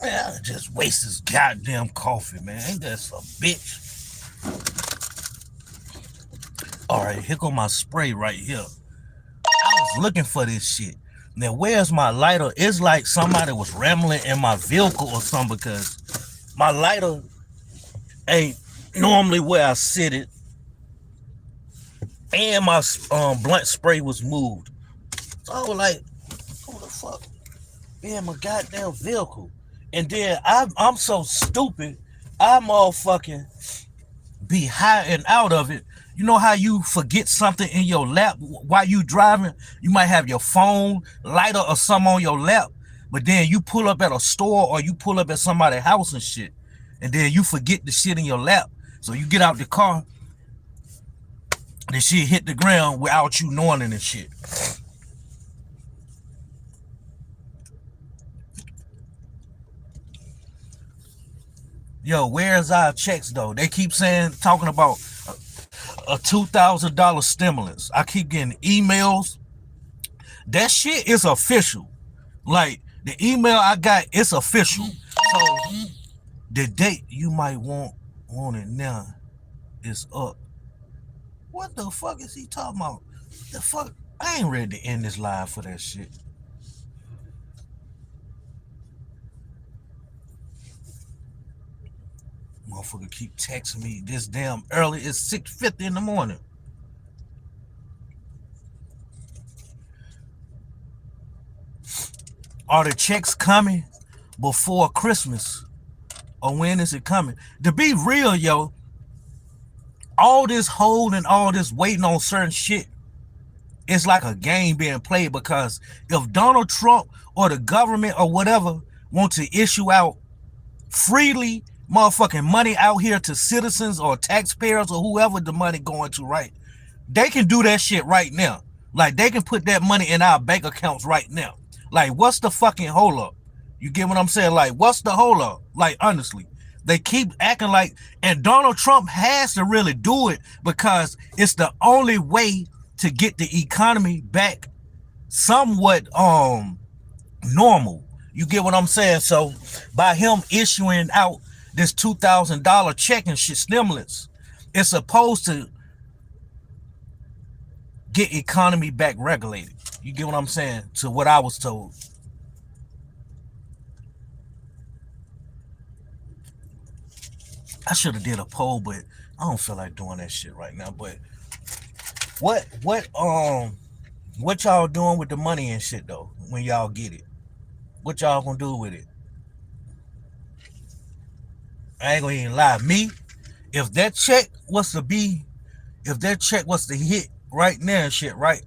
Man, I just waste this goddamn coffee, man. Ain't that some bitch? All right, here go my spray right here. I was looking for this shit. Now, where's my lighter? It's like somebody was rambling in my vehicle or something because my lighter ain't normally where I sit it, and my blunt spray was moved. So I was like, "Who the fuck in my goddamn vehicle?" And then I'm so stupid. I motherfucking be high and out of it. You know how you forget something in your lap while you driving? You might have your phone, lighter, or something on your lap, but then you pull up at a store or you pull up at somebody's house and shit, and then you forget the shit in your lap. So you get out the car, the shit hit the ground without you knowing it and shit. Yo, where's our checks though? They keep saying, talking about a $2,000 stimulus. I keep getting emails. That shit is official. Like the email I got, it's official. So the date you might want it now is up. What the fuck is he talking about? The fuck? I ain't ready to end this live for that shit. Motherfucker keep texting me this damn early. It's 6:50 in the morning. Are the checks coming before Christmas? Or when is it coming? To be real, yo, all this holding, all this waiting on certain shit, it's like a game being played because if Donald Trump or the government or whatever want to issue out freely motherfucking money out here to citizens or taxpayers or whoever the money going to, right? They can do that shit right now. Like they can put that money in our bank accounts right now. Like what's the fucking hold up? You get what I'm saying? Like what's the hold up? Like honestly, they keep acting like, and Donald Trump has to really do it because it's the only way to get the economy back somewhat normal. You get what I'm saying? So by him issuing out this $2,000 check and shit stimulus, it's supposed to get economy back regulated. You get what I'm saying? To what I was told. I should have did a poll, but I don't feel like doing that shit right now. But what y'all doing with the money and shit though when y'all get it? What y'all gonna do with it? I ain't gonna even lie. Me, if that check was to be, if that check was to hit right now and shit, right?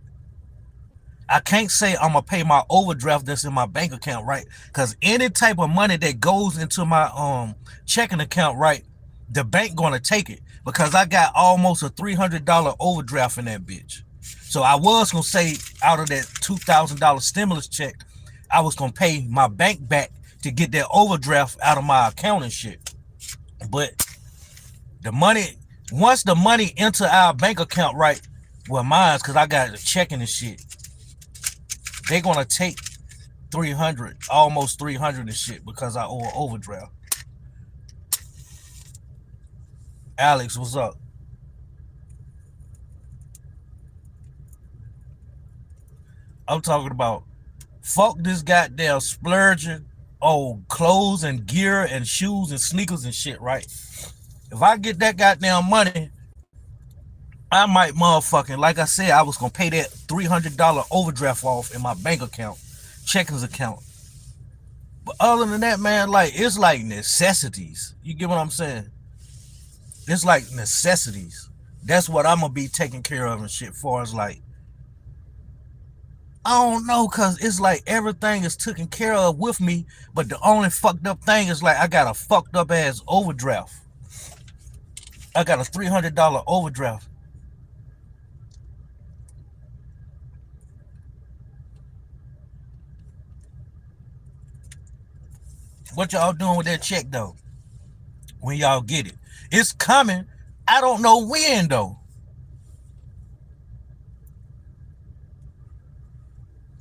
I can't say I'm gonna pay my overdraft that's in my bank account, right? Because any type of money that goes into my checking account, right, the bank gonna take it because I got almost a $300 overdraft in that bitch. So I was gonna say out of that $2,000 stimulus check, I was gonna pay my bank back to get that overdraft out of my account and shit. But the money, once the money enter our bank account, right, well mine's because I got a checking and shit, they gonna take 300, almost 300 and shit because I owe an overdraft. Alex, what's up? I'm talking about fuck this goddamn splurging on clothes and gear and shoes and sneakers and shit, right? If I get that goddamn money, I might motherfucking, like I said, I was gonna pay that $300 overdraft off in my bank account, checkings account. But other than that, man, like it's like necessities. You get what I'm saying? It's like necessities. That's what I'm gonna be taking care of and shit. Far as like, I don't know, cause it's like everything is taken care of with me, but the only fucked up thing is like I got a fucked up ass overdraft. I got a $300 overdraft. What y'all doing with that check though? When y'all get it, it's coming. I don't know when though.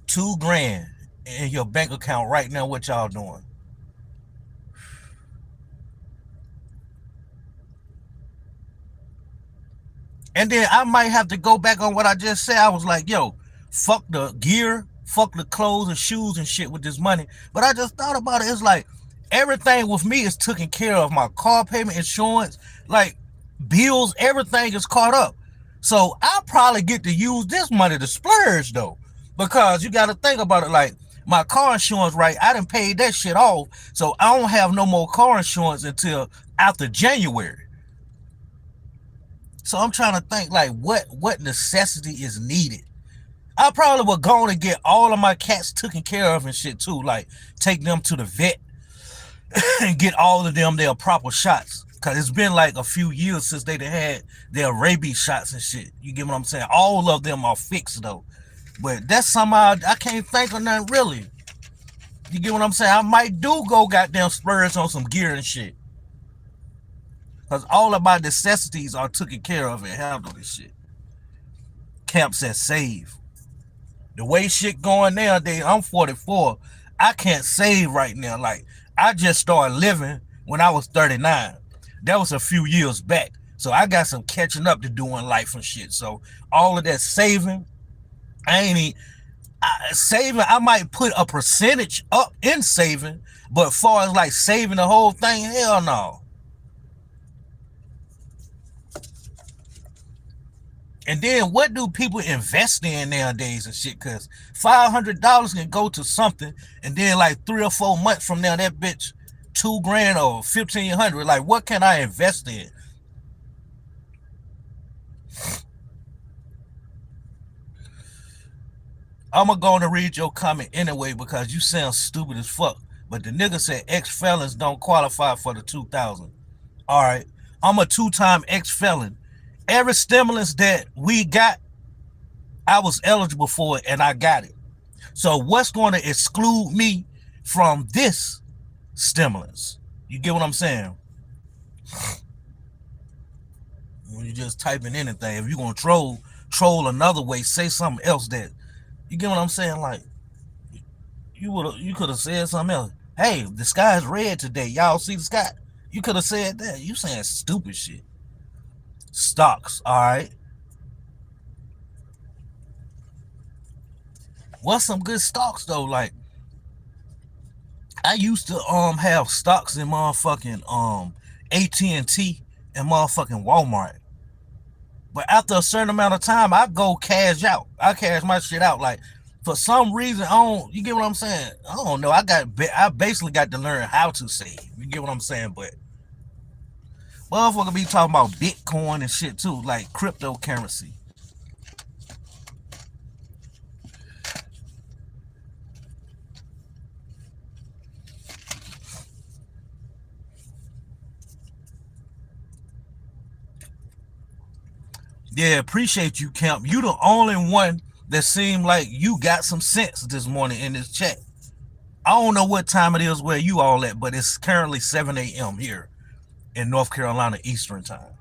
2 grand in your bank account right now. What y'all doing? And then I might have to go back on what I just said. I was like, yo, fuck the gear, fuck the clothes and shoes and shit with this money. But I just thought about it. It's like everything with me is taken care of. My car payment, insurance, like bills, everything is caught up. So I'll probably get to use this money to splurge though. Because you gotta think about it, like my car insurance, right? I done paid that shit off. So I don't have no more car insurance until after January. So I'm trying to think like what necessity is needed. I probably would go on and get all of my cats taken care of and shit too. Like take them to the vet and get all of them their proper shots. Cause it's been like a few years since they had their rabies shots and shit. You get what I'm saying? All of them are fixed though. But that's somehow I can't think of nothing really. You get what I'm saying? I might do go goddamn splurge on some gear and shit. Cause all of my necessities are taken care of and handled and shit. Camp says save. The way shit going nowadays, I'm 44. I can't save right now. Like I just started living when I was 39. That was a few years back. So I got some catching up to do in life and shit. So all of that saving, I ain't even saving. I might put a percentage up in saving, but as far as like saving the whole thing, hell no. And then what do people invest in nowadays and shit? Cause $500 can go to something, and then like 3 or 4 months from now, that bitch $2,000 or 1,500. Like, what can I invest in? I'm gonna go to read your comment anyway because you sound stupid as fuck. But the nigga said ex felons don't qualify for the 2,000. All right, I'm a 2-time ex felon. Every stimulus that we got, I was eligible for it and I got it. So what's going to exclude me from this stimulus? You get what I'm saying? When you just typing anything, if you're gonna troll another way, say something else that you get what I'm saying. Like you could have said something else. Hey, the sky is red today. Y'all see the sky? You could have said that. You saying stupid shit. Stocks, all right. What's some good stocks though? Like I used to have stocks in motherfucking AT&T and motherfucking Walmart. But after a certain amount of time, I go cash out. I cash my shit out. Like for some reason, I don't. You get what I'm saying? I don't know. I basically got to learn how to save. You get what I'm saying? But motherfucker be talking about Bitcoin and shit too, like cryptocurrency. Yeah, appreciate you, Camp. You the only one that seemed like you got some sense this morning in this chat. I don't know what time it is where you all at, but it's currently 7 a.m. here in North Carolina Eastern time.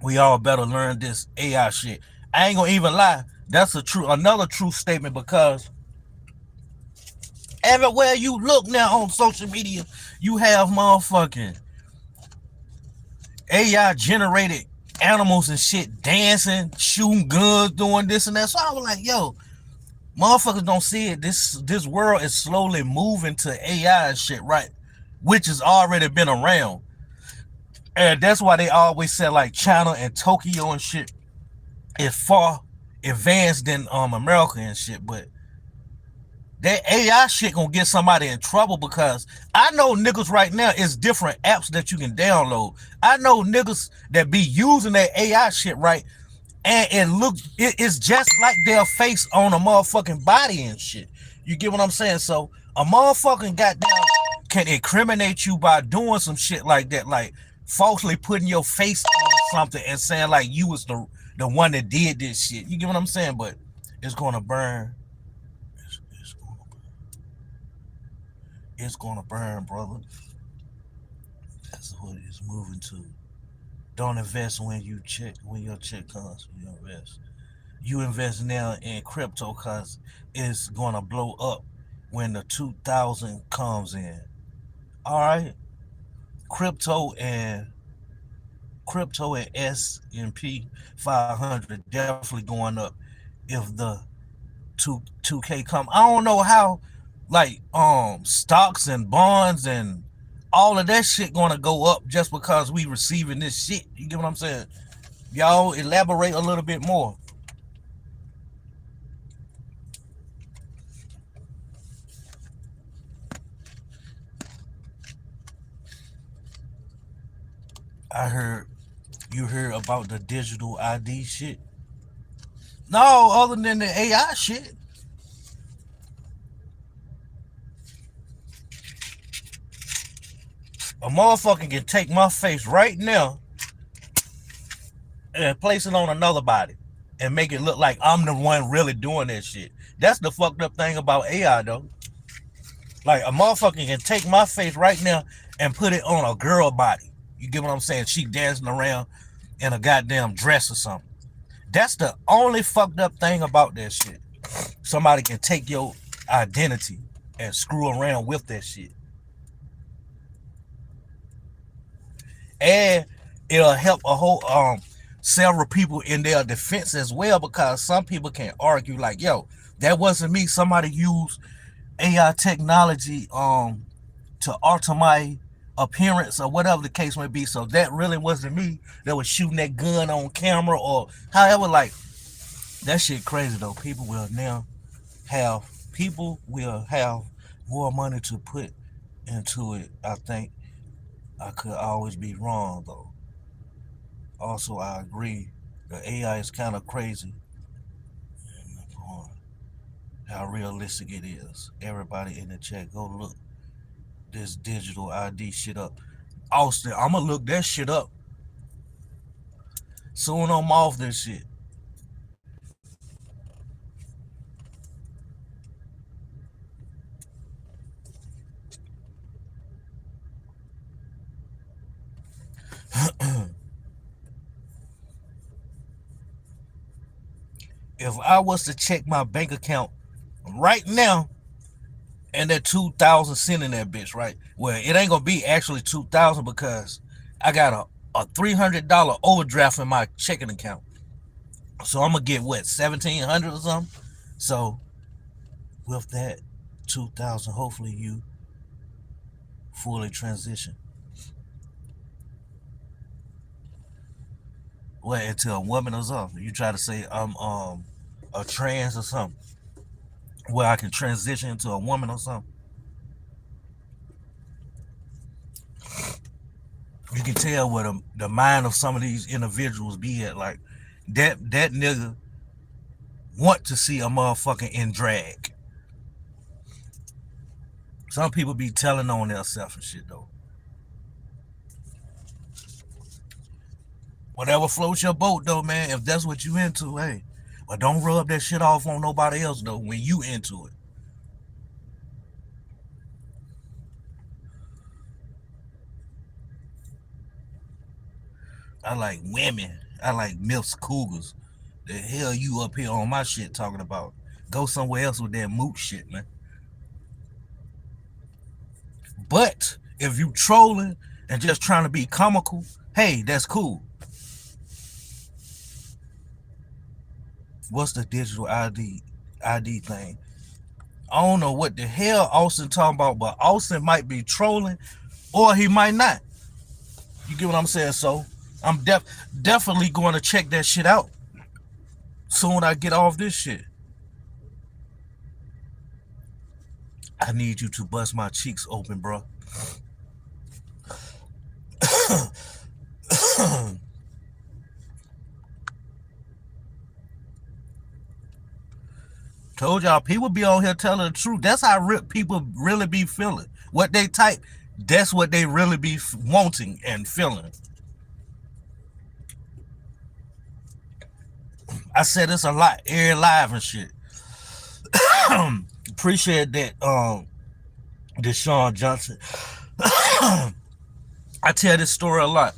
We all better learn this AI shit. I ain't gonna even lie. That's another true statement because everywhere you look now on social media, you have motherfucking AI generated animals and shit dancing, shooting guns, doing this and that. So I was like, yo, motherfuckers don't see it. This world is slowly moving to AI and shit, right? Which has already been around. And that's why they always say like China and Tokyo and shit is far advanced than America and shit. But that AI shit gonna get somebody in trouble because I know niggas right now is different apps that you can download. I know niggas that be using that AI shit, right? And it's just like their face on a motherfucking body and shit. You get what I'm saying? So a motherfucking goddamn can incriminate you by doing some shit like that, like falsely putting your face on something and saying like you was the one that did this shit. You get what I'm saying? But it's gonna burn. It's gonna burn, brother. That's what it's moving to. Don't invest when your check comes. You invest. You invest now in crypto because it's gonna blow up when the 2000 comes in. All right, crypto and crypto at S&P 500 definitely going up if the 2K come. I don't know how, like, stocks and bonds and all of that shit gonna go up just because we receiving this shit. You get what I'm saying? Y'all elaborate a little bit more. I heard you heard about the digital ID shit. No, other than the AI shit. A motherfucker can take my face right now and place it on another body and make it look like I'm the one really doing that shit. That's the fucked up thing about AI though. Like a motherfucker can take my face right now and put it on a girl body. You get what I'm saying? She dancing around in a goddamn dress or something. That's the only fucked up thing about that shit. Somebody can take your identity and screw around with that shit. And it'll help a whole several people in their defense as well, because some people can argue like, yo, that wasn't me. Somebody used AI technology to alter my appearance or whatever the case may be. So that really wasn't me that was shooting that gun on camera or however. Like, that shit crazy though. People will have more money to put into it. I think I could always be wrong though. Also, I agree. The AI is kind of crazy. How realistic it is. Everybody in the chat, go look this digital ID shit up. Austin, I'ma look that shit up. Soon I'm off this shit. If I was to check my bank account right now and that 2,000 sitting in that bitch, right? Well, it ain't gonna be actually 2,000 because I got a $300 overdraft in my checking account. So I'm gonna get what, 1,700 or something? So with that 2,000, hopefully you fully transition. What, into a woman or something? You try to say I'm a trans or something, where I can transition into a woman or something. You can tell where the mind of some of these individuals be at. Like that nigga want to see a motherfucker in drag. Some people be telling on themselves and shit though. Whatever floats your boat though, man. If that's what you into, hey. But don't rub that shit off on nobody else though when you into it. I like women. I like MILFs, cougars. The hell you up here on my shit talking about? Go somewhere else with that moot shit, man. But if you trolling and just trying to be comical, hey, that's cool. What's the digital ID thing? I don't know what the hell Austin talking about, but Austin might be trolling or he might not. You get what I'm saying? So I'm definitely going to check that shit out soon I get off this shit. I need you to bust my cheeks open, bro. Told y'all, people be on here telling the truth. That's how people really be feeling. What they type, that's what they really be wanting and feeling. I said this a lot, air live and shit. Appreciate that, Deshaun Johnson. I tell this story a lot.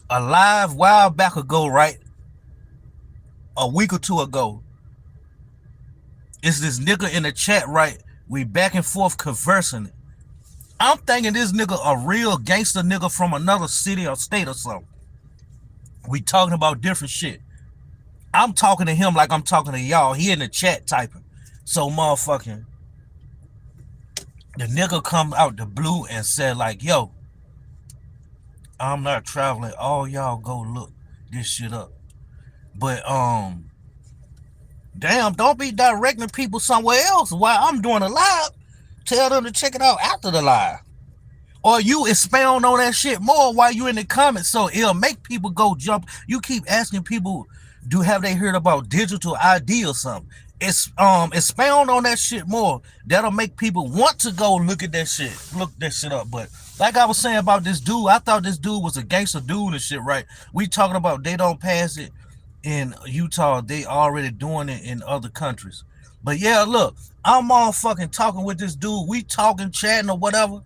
A live while back ago, right? A week or two ago. It's this nigga in the chat, right? We back and forth conversing. I'm thinking this nigga a real gangster nigga from another city or state or something. We talking about different shit. I'm talking to him like I'm talking to y'all. He in the chat typing. So motherfucking the nigga come out the blue and said like, yo, I'm not traveling. All y'all go look this shit up. But damn, don't be directing people somewhere else while I'm doing a live. Tell them to check it out after the live. Or you expound on that shit more while you in the comments, so it'll make people go jump. You keep asking people, have they heard about digital ID or something? It's expound on that shit more. That'll make people want to go look at that shit, look that shit up. But like I was saying about this dude, I thought this dude was a gangster dude and shit, right? We talking about they don't pass it in Utah, they already doing it in other countries. But yeah, look, I'm all fucking talking with this dude. We talking, chatting or whatever.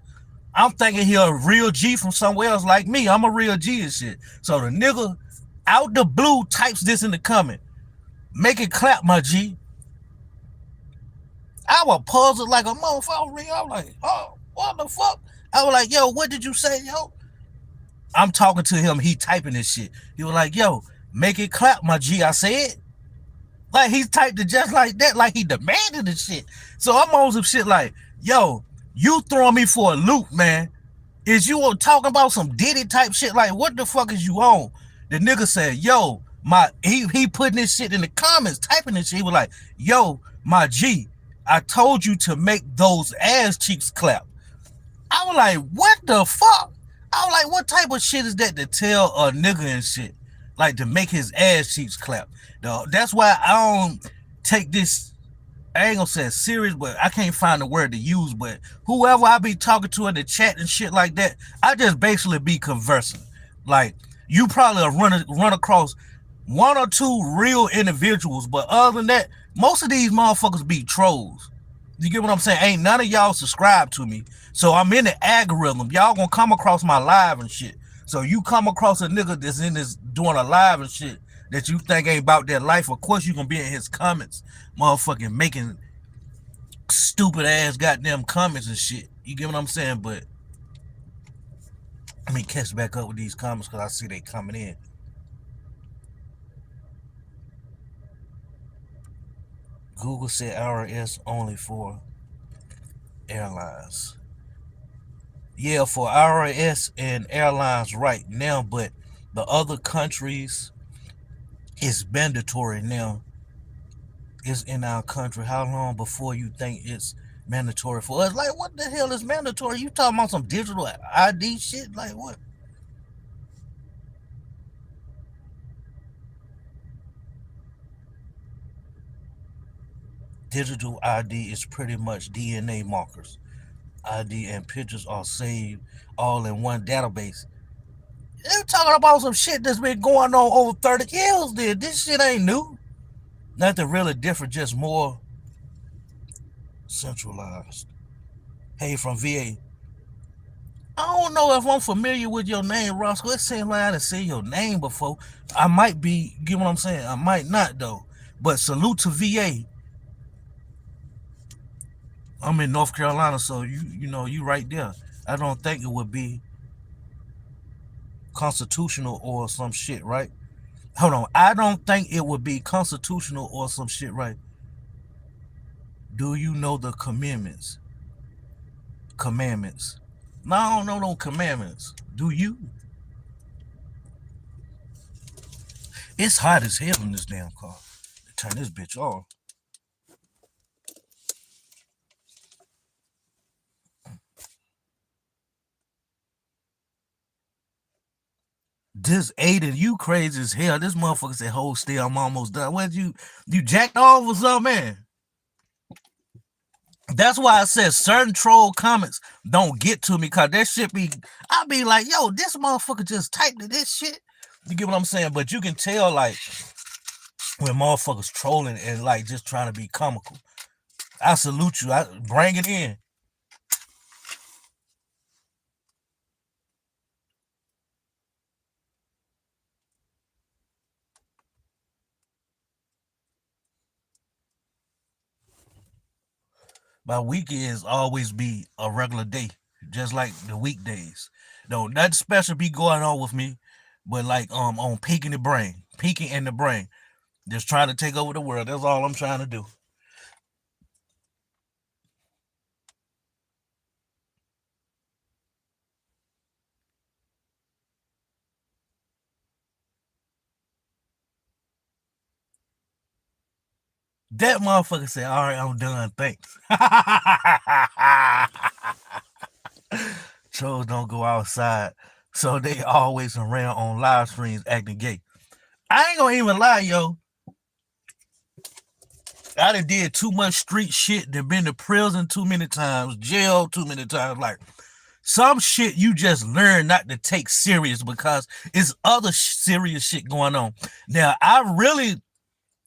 I'm thinking he a real G from somewhere else like me. I'm a real G and shit. So the nigga out the blue types this in the comment. Make it clap, my G. I was puzzled like a motherfucker. I was like, oh, what the fuck? I was like, yo, what did you say, yo? I'm talking to him. He typing this shit. He was like, yo, make it clap, my G. I said. Like he typed it just like that, like he demanded the shit. So I'm on some shit like, yo, you throwing me for a loop, man. Is you talking about some Diddy type shit? Like, what the fuck is you on? The nigga said, yo, he putting this shit in the comments, typing this shit. He was like, yo, my G, I told you to make those ass cheeks clap. I was like, what the fuck? I was like, what type of shit is that to tell a nigga and shit? Like to make his ass cheeks clap. That's why I don't take this, I ain't gonna say serious, but I can't find the word to use. But whoever I be talking to in the chat and shit like that, I just basically be conversing. Like you probably run across one or two real individuals, but other than that, most of these motherfuckers be trolls. You get what I'm saying? Ain't none of y'all subscribe to me, so I'm in the algorithm. Y'all gonna come across my live and shit. So you come across a nigga that's in this doing a live and shit that you think ain't about their life. Of course you gonna be in his comments, motherfucking making stupid ass goddamn comments and shit. You get what I'm saying? But let me catch back up with these comments because I see they coming in. Google said IRS only for airlines. Yeah, for IRS and airlines right now, but the other countries, it's mandatory now. It's in our country. How long before you think it's mandatory for us? Like, what the hell is mandatory? You talking about some digital ID shit? Like, what? Digital ID is pretty much DNA markers. ID and pictures are saved all in one database. They're talking about some shit that's been going on over 30 years, dude. This shit ain't new. Nothing really different, just more centralized. Hey, from VA. I don't know if I'm familiar with your name, Roscoe. It seems like I done seen your name before. I might be, get what I'm saying? I might not, though. But salute to VA. I'm in North Carolina, so you right there. I don't think it would be constitutional or some shit, right? Hold on. I don't think it would be constitutional or some shit, right? Do you know the commandments? Commandments. No, I don't know no commandments. Do you? It's hot as hell in this damn car. Turn this bitch off. This Aiden, you crazy as hell. This motherfucker said, hold still, I'm almost done. What, you jacked off or something, man? That's why I said certain troll comments don't get to me, cause that shit be, I be like, yo, this motherfucker just typed this shit. You get what I'm saying? But you can tell like when motherfuckers trolling and like just trying to be comical. I salute you. I bring it in. My weekends always be a regular day, just like the weekdays. No, nothing special be going on with me. but like on peaking the brain, peaking in the brain, just trying to take over the world. That's all I'm trying to do. That motherfucker said, "All right, I'm done. Thanks." Trolls don't go outside, so they always around on live streams acting gay. I ain't gonna even lie, yo. I done did too much street shit, done been to prison too many times, jail too many times. Like, some shit you just learn not to take serious because it's other serious shit going on. Now, I really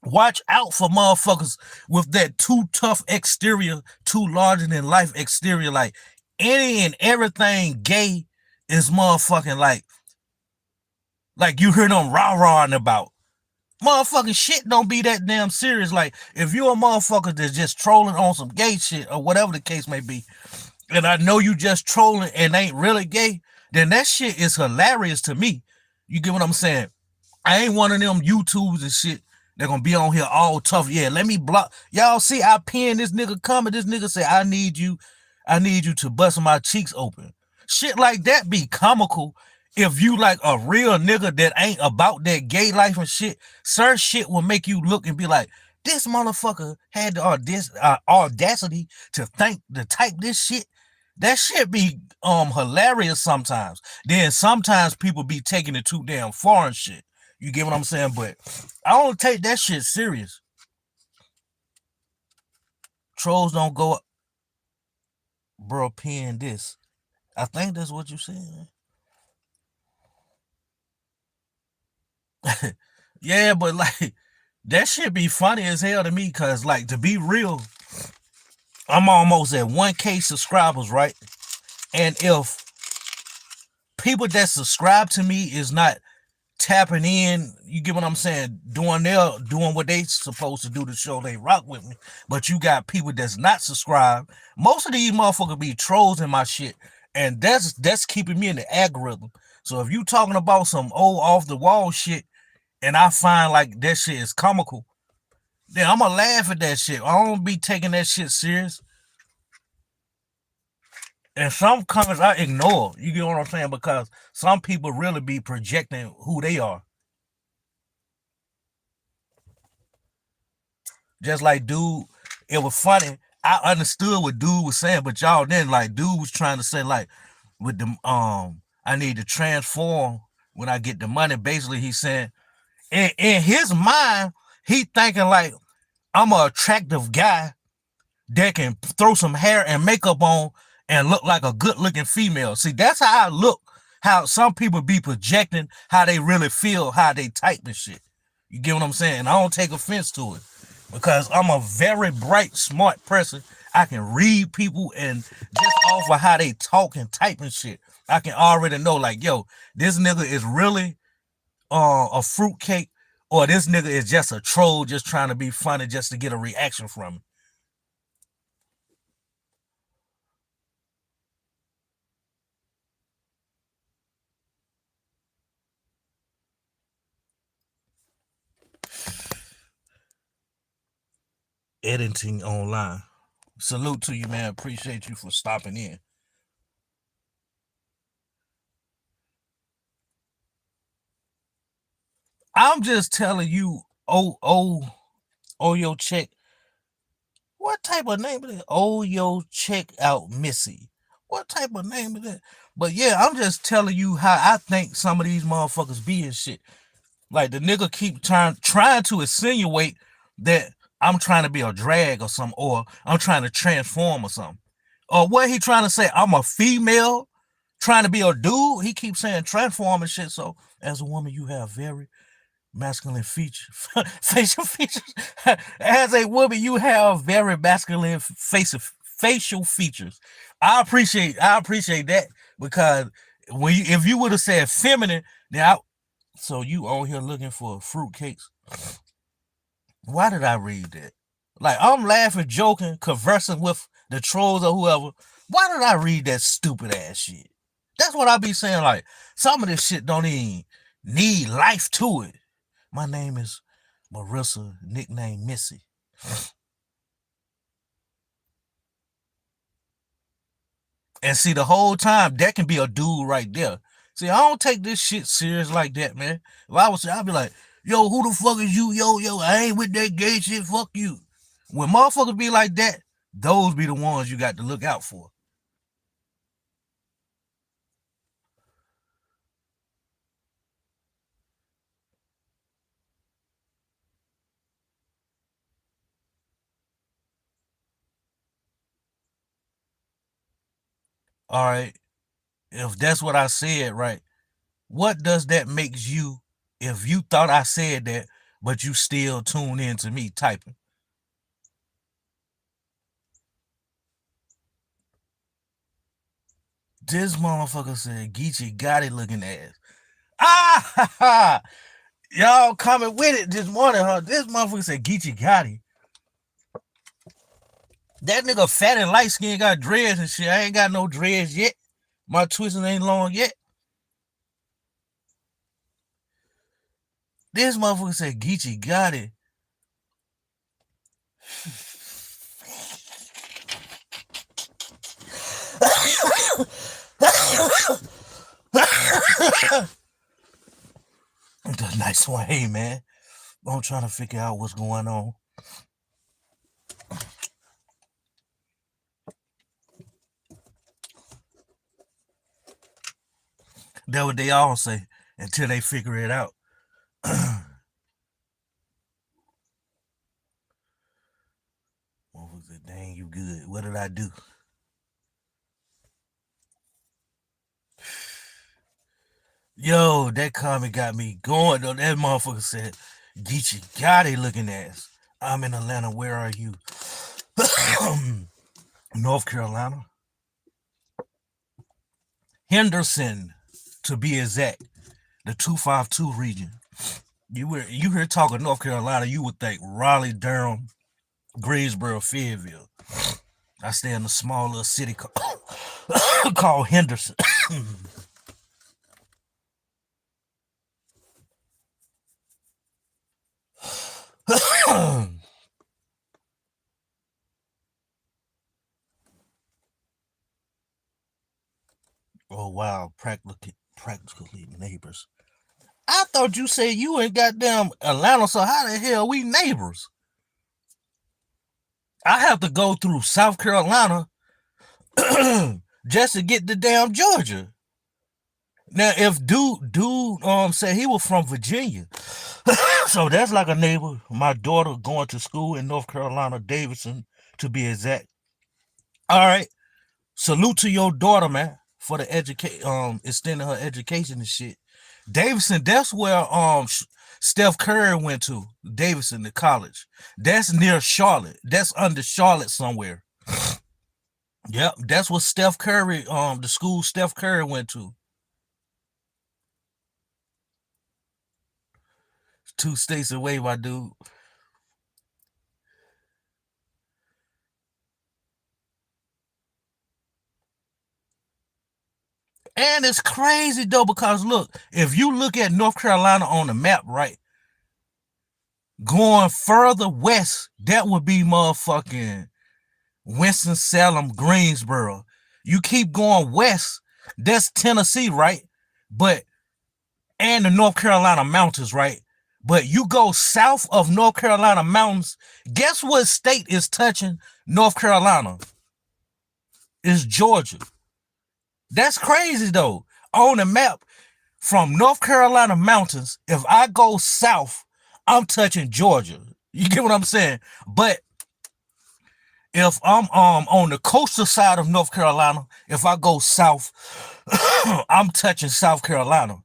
watch out for motherfuckers with that too tough exterior, too larger than life exterior. Like, any and everything gay is motherfucking like you heard them rah-rahing about. Motherfucking shit don't be that damn serious. Like, if you're a motherfucker that's just trolling on some gay shit or whatever the case may be, and I know you just trolling and ain't really gay, then that shit is hilarious to me. You get what I'm saying? I ain't one of them YouTubes and shit. They're gonna be on here all tough. Yeah, let me block. Y'all see, I pinned this nigga comment. This nigga say, I need you to bust my cheeks open. Shit like that be comical if you like a real nigga that ain't about that gay life and shit. Certain shit will make you look and be like, this motherfucker had the audacity to think to type this shit. That shit be hilarious sometimes. Then sometimes people be taking it too damn far and shit. You get what I'm saying? But I don't take that shit serious. Trolls don't go up. Bro, pen this. I think that's what you said. Yeah, but like that shit be funny as hell to me because, like, to be real, I'm almost at 1K subscribers, right? And if people that subscribe to me is not tapping in, you get what I'm saying, doing what they supposed to do to show they rock with me, but you got people that's not subscribed. Most of these motherfuckers be trolls in my shit, and that's keeping me in the algorithm. So if you talking about some old off the wall shit and I find like that shit is comical, then I'ma laugh at that shit. I don't be taking that shit serious. And some comments I ignore. You get what I'm saying? Because some people really be projecting who they are. Just like dude, it was funny. I understood what dude was saying, but y'all then like dude was trying to say like with the I need to transform when I get the money. Basically, he's saying in his mind, he thinking like I'm an attractive guy that can throw some hair and makeup on and look like a good looking female. See, that's how I look. How some people be projecting how they really feel, how they type and shit. You get what I'm saying? I don't take offense to it because I'm a very bright, smart person. I can read people and just off of how they talk and type and shit, I can already know like, yo, this nigga is really a fruitcake, or this nigga is just a troll just trying to be funny just to get a reaction from me. Editing online. Salute to you, man. Appreciate you for stopping in. I'm just telling you, oh, yo, check. What type of name is that? Oh, yo, check out Missy. What type of name is that? But yeah, I'm just telling you how I think some of these motherfuckers be and shit. Like the nigga keep trying to insinuate that I'm trying to be a drag or something, or I'm trying to transform or something. Or what he trying to say? I'm a female trying to be a dude. He keeps saying transform and shit. So as a woman, you have very masculine features, facial features. As a woman, you have very masculine facial features. I appreciate that because if you would have said feminine, then so you on here looking for fruitcakes. Why did I read that? Like, I'm laughing, joking, conversing with the trolls or whoever. Why did I read that stupid ass shit? That's what I be saying. Like, some of this shit don't even need life to it. My name is Marissa, nickname Missy. And see, the whole time, that can be a dude right there. See, I don't take this shit serious like that, man. If I was, I'd be like, yo, who the fuck is you? Yo, I ain't with that gay shit. Fuck you. When motherfuckers be like that, those be the ones you got to look out for. All right. If that's what I said, right, what does that makes you if you thought I said that, but you still tune in to me typing? This motherfucker said Geechee Gotti looking ass. Ah ha ha! Y'all coming with it this morning, huh? This motherfucker said Geechee Gotti. That nigga fat and light skin got dreads and shit. I ain't got no dreads yet. My twisting ain't long yet. This motherfucker said Geechee Gotti. That's a nice one. Hey, man. I'm trying to figure out what's going on. That's what they all say until they figure it out. Motherfucker said, dang, you good. What did I do? Yo, that comment got me going though. That motherfucker said, Geechee Gotti looking ass. I'm in Atlanta. Where are you? North Carolina. Henderson, to be exact. The 252 region. You hear talking North Carolina, you would think Raleigh, Durham, Greensboro, Fayetteville. I stay in a small little city called Henderson. Oh wow, practically neighbors. I thought you said you in goddamn Atlanta, so how the hell we neighbors? I have to go through South Carolina just to get to damn Georgia. Now, if dude said he was from Virginia, so that's like a neighbor. My daughter going to school in North Carolina, Davidson, to be exact. All right, salute to your daughter, man, for the extending her education and shit. Davidson, that's where Steph Curry went to. Davidson, the college. That's near Charlotte. That's under Charlotte somewhere. Yep, that's what Steph Curry, the school Steph Curry went to. 2 states away, my dude. And it's crazy though, because look, if you look at North Carolina on the map, right, going further west, that would be motherfucking Winston-Salem, Greensboro. You keep going west, that's Tennessee, right? And the North Carolina mountains, right? But you go south of North Carolina mountains, guess what state is touching North Carolina? It's Georgia. That's crazy though. On the map, from North Carolina mountains, if I go south, I'm touching Georgia. You get what I'm saying? But if I'm on the coastal side of North Carolina, if I go south, I'm touching South Carolina.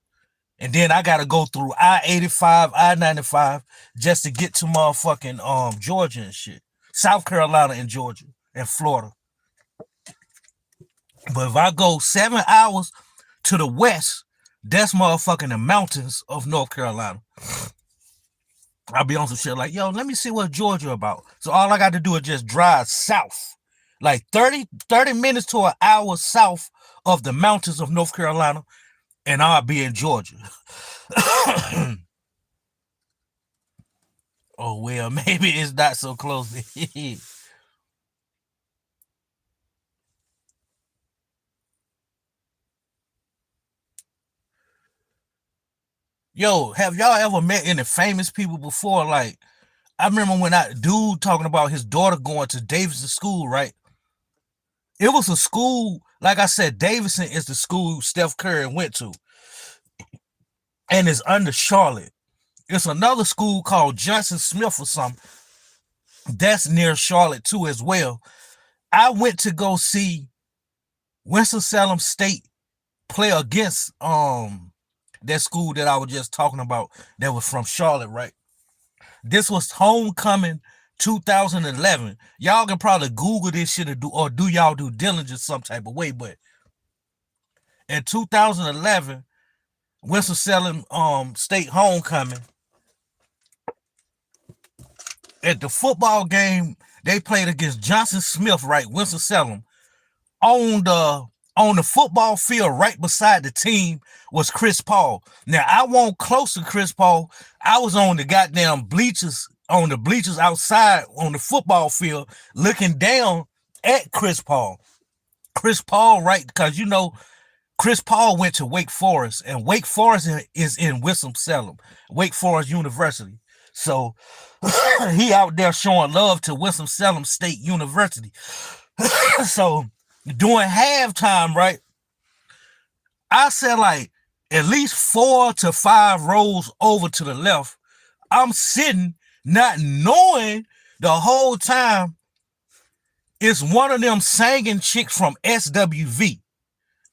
And then I gotta go through I-85, I-95 just to get to motherfucking Georgia and shit. South Carolina and Georgia and Florida. But if I go 7 hours to the west, that's motherfucking the mountains of North Carolina. I'll be on some shit like, yo, let me see what Georgia about. So all I got to do is just drive south. Like 30 minutes to an hour south of the mountains of North Carolina, and I'll be in Georgia. Oh well, maybe it's not so close. Yo, have y'all ever met any famous people before? Like, I remember when that dude talking about his daughter going to Davidson school, right? It was a school, like I said, Davidson is the school Steph Curry went to, and it's under Charlotte. It's another school called Johnson Smith or something that's near Charlotte too as well. I went to go see Winston-Salem State play against that school that I was just talking about that was from Charlotte, right? This was homecoming 2011. Y'all can probably Google this shit or do y'all due diligence some type of way, but in 2011, Winston-Salem State homecoming, at the football game, they played against Johnson Smith, right? Winston-Salem. On the football field right beside the team was Chris Paul. Now I wasn't close to Chris Paul. I was on the goddamn bleachers, on the bleachers outside on the football field, looking down at Chris Paul. Chris Paul, right? Because you know, Chris Paul went to Wake Forest, and Wake Forest is in Winston-Salem, Wake Forest University. So he out there showing love to Winston-Salem State University. So during halftime, right, I said like at least 4 to 5 rows over to the left. I'm sitting not knowing the whole time it's one of them singing chicks from SWV.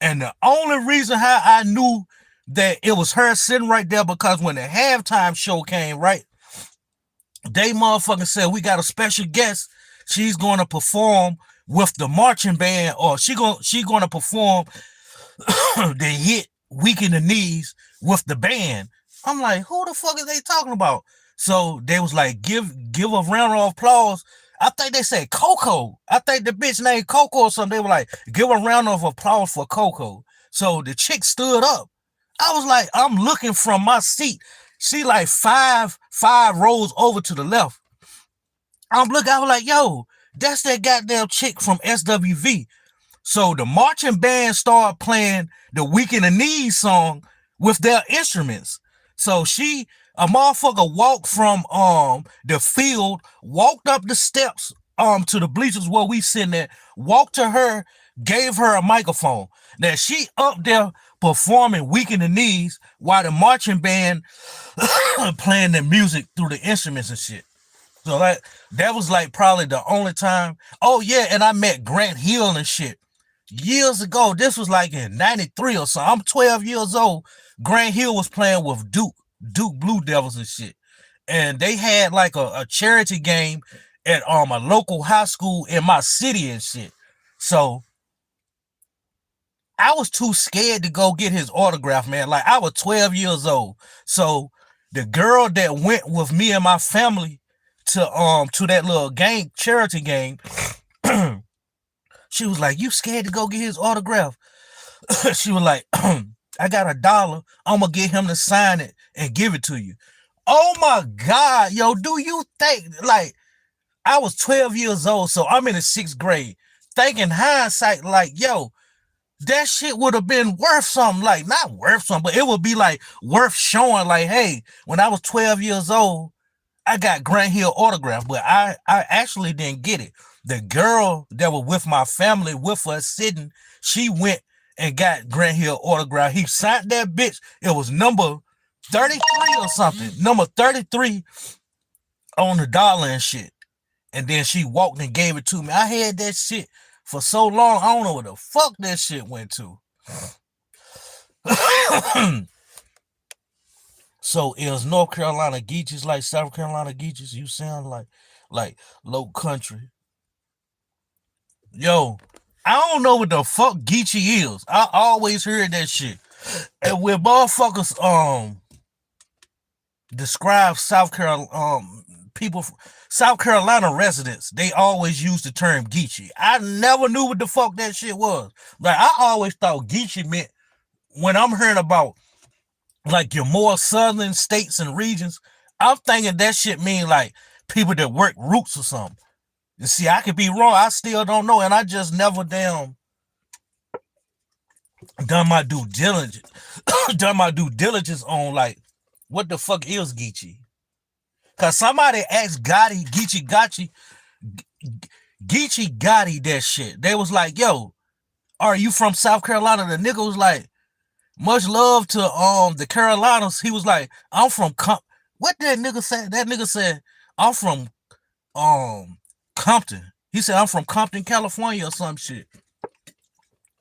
And the only reason how I knew that it was her sitting right there because when the halftime show came, right, they motherfucking said we got a special guest. She's going to perform with the marching band, or she gonna perform the hit "Weak in the Knees" with the band. I'm like, who the fuck is they talking about? So they was like, give a round of applause. I think they said Coco. I think the bitch named Coco or something. They were like, give a round of applause for Coco. So the chick stood up. I was like, I'm looking from my seat. She like five rows over to the left. I'm looking, I was like, yo, that's that goddamn chick from SWV. So the marching band started playing the Weak in the Knees song with their instruments. So a motherfucker walked from the field, walked up the steps to the bleachers where we sitting there, walked to her, gave her a microphone. Now she up there performing Weak in the Knees while the marching band playing the music through the instruments and shit. So that was like probably the only time. Oh yeah, and I met Grant Hill and shit years ago. This was like in '93 or so. I'm 12 years old. Grant Hill was playing with Duke Blue Devils and shit, and they had like a charity game at a local high school in my city and shit. So I was too scared to go get his autograph, man. Like I was 12 years old. So the girl that went with me and my family to that little game, charity game, she was like, you scared to go get his autograph? She was like, I got $1. I'm gonna get him to sign it and give it to you. Oh my God, yo, do you think, like, I was 12 years old, so I'm in the 6th grade, thinking hindsight, like, yo, that shit would have been worth something, like, not worth something, but it would be like worth showing, like, hey, when I was 12 years old, I got Grant Hill autograph, but I actually didn't get it. The girl that was with my family, with us sitting, she went and got Grant Hill autograph. He signed that bitch. It was number 33 or something. Number 33 on the dollar and shit. And then she walked and gave it to me. I had that shit for so long, I don't know where the fuck that shit went to. So is North Carolina Geechees like South Carolina Geechees? You sound like low country. Yo, I don't know what the fuck Geechee is. I always heard that shit. And when motherfuckers describe South Carolina people, South Carolina residents, they always use the term Geechee. I never knew what the fuck that shit was. Like I always thought Geechee meant, when I'm hearing about like your more southern states and regions, I'm thinking that shit mean like people that work roots or something. You see, I could be wrong. I still don't know, and I just never damn done my due diligence. done my due diligence on like what the fuck is Geechee? Cause somebody asked Gotti, Geechee Gotti that shit. They was like, "Yo, are you from South Carolina?" The nigga was like, "Much love to the Carolinas." He was like, "I'm from what that nigga said?" That nigga said, "I'm from Compton." He said, "I'm from Compton, California," or some shit.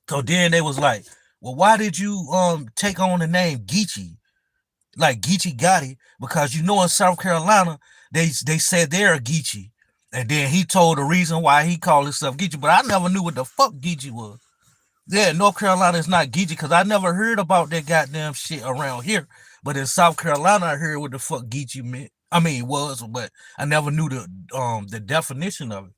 So then they was like, "Well, why did you take on the name Geechee, like Geechee Gotti?" Because you know in South Carolina they said they're a Geechee, and then he told the reason why he called himself Geechee. But I never knew what the fuck Geechee was. Yeah, North Carolina is not Geechee because I never heard about that goddamn shit around here. But in South Carolina, I heard what the fuck Geechee meant. I mean, was, but I never knew the definition of it.